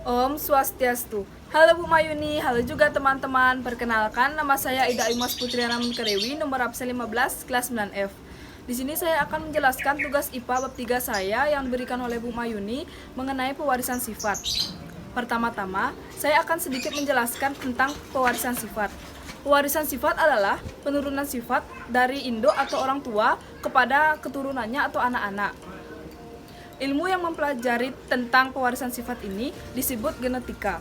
Om Swastiastu. Halo Bu Mayuni, halo juga teman-teman. Perkenalkan, nama saya Ida Imas Putriana Munkarewi, nomor absen 15, kelas 9F. Di sini saya akan menjelaskan tugas IPA bab 3 saya yang diberikan oleh Bu Mayuni mengenai pewarisan sifat. Pertama-tama, saya akan sedikit menjelaskan tentang pewarisan sifat. Pewarisan sifat adalah penurunan sifat dari induk atau orang tua kepada keturunannya atau anak-anak. Ilmu yang mempelajari tentang pewarisan sifat ini disebut genetika.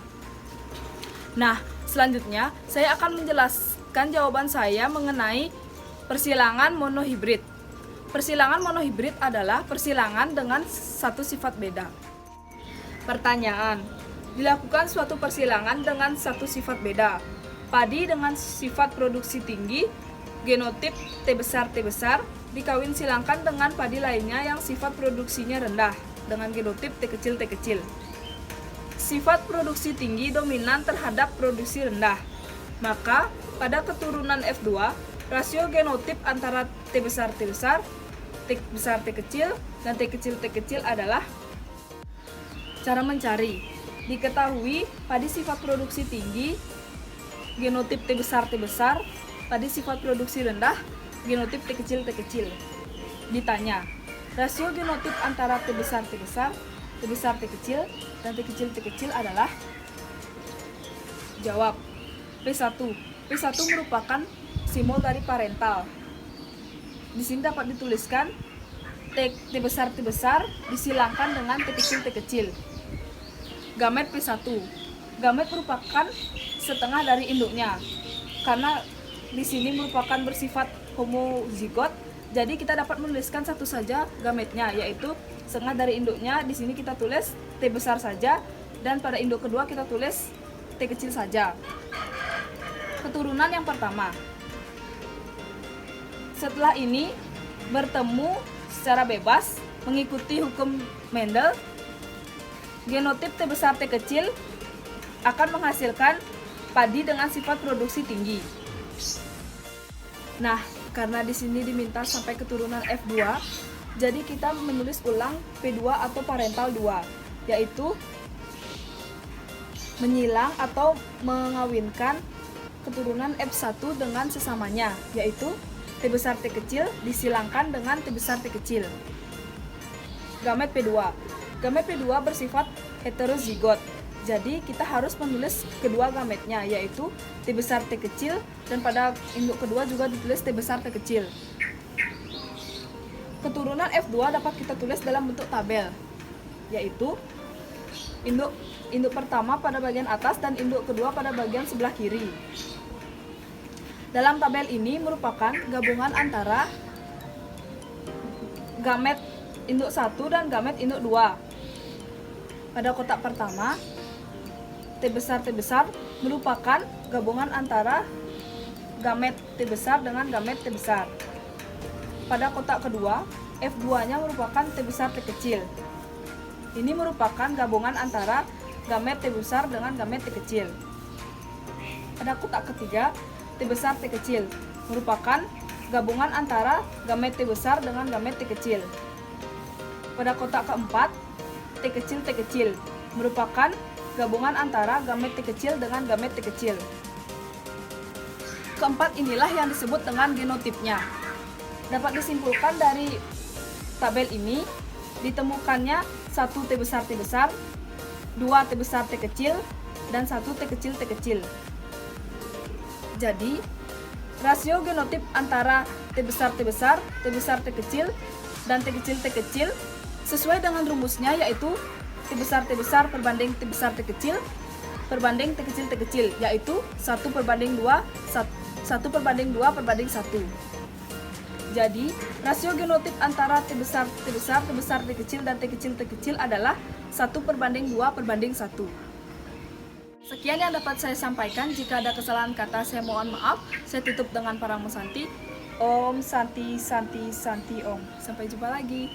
Nah, selanjutnya saya akan menjelaskan jawaban saya mengenai persilangan monohibrid. Persilangan monohibrid adalah persilangan dengan satu sifat beda. Pertanyaan: dilakukan suatu persilangan dengan satu sifat beda. Padi dengan sifat produksi tinggi, genotip T besar dikawin silangkan dengan padi lainnya yang sifat produksinya rendah dengan genotip T kecil. Sifat produksi tinggi dominan terhadap produksi rendah. Maka pada keturunan F2, rasio genotip antara T besar, T kecil, dan T kecil adalah. Cara mencari: diketahui padi sifat produksi tinggi, genotip T besar, padi sifat produksi rendah, genotip T kecil. Ditanya, rasio genotip antara T besar, T kecil, dan T kecil adalah. Jawab: P1. P1 merupakan simbol dari parental. Di sini dapat dituliskan T besar disilangkan dengan T kecil. Gamet P1. Gamet merupakan setengah dari induknya. Karena di sini merupakan bersifat homozigot, jadi kita dapat menuliskan satu saja gametnya, yaitu setengah dari induknya. Di sini kita tulis T besar saja, dan pada induk kedua kita tulis T kecil saja. Keturunan yang pertama. Setelah ini bertemu secara bebas mengikuti hukum Mendel, genotip T besar T kecil akan menghasilkan padi dengan sifat produksi tinggi. Nah, karena di sini diminta sampai keturunan F2, jadi kita menulis ulang P2 atau parental 2, yaitu menyilang atau mengawinkan keturunan F1 dengan sesamanya, yaitu T besar T kecil disilangkan dengan T besar T kecil. Gamet P2. Gamet P2 bersifat heterozigot. Jadi kita harus menulis kedua gametnya, yaitu T besar T kecil, dan pada induk kedua juga ditulis T besar T kecil. Keturunan F2 dapat kita tulis dalam bentuk tabel, yaitu induk pertama pada bagian atas dan induk kedua pada bagian sebelah kiri. Dalam tabel ini merupakan gabungan antara gamet induk 1 dan gamet induk 2. Pada kotak pertama, T besar merupakan gabungan antara gamet T besar dengan gamet T besar. Pada kotak kedua, F2-nya merupakan T besar T kecil. Ini merupakan gabungan antara gamet T besar dengan gamet T kecil. Pada kotak ketiga, T besar T kecil merupakan gabungan antara gamet T besar dengan gamet T kecil. Pada kotak keempat, T kecil merupakan gabungan antara gamet T kecil dengan gamet T kecil. Keempat inilah yang disebut dengan genotipnya. Dapat disimpulkan dari tabel ini, ditemukannya 1 T besar, 2 T besar T kecil, dan 1 T kecil. Jadi, rasio genotip antara T besar, T kecil, dan T kecil sesuai dengan rumusnya, yaitu T besar perbanding T besar T kecil perbanding T kecil, yaitu 1/2, 1/2/1. Jadi, rasio genotip antara T besar T kecil, dan T kecil adalah 1/2/1. Sekian yang dapat saya sampaikan. Jika ada kesalahan kata, saya mohon maaf. Saya tutup dengan Parang Santi. Om Santi Om. Sampai jumpa lagi.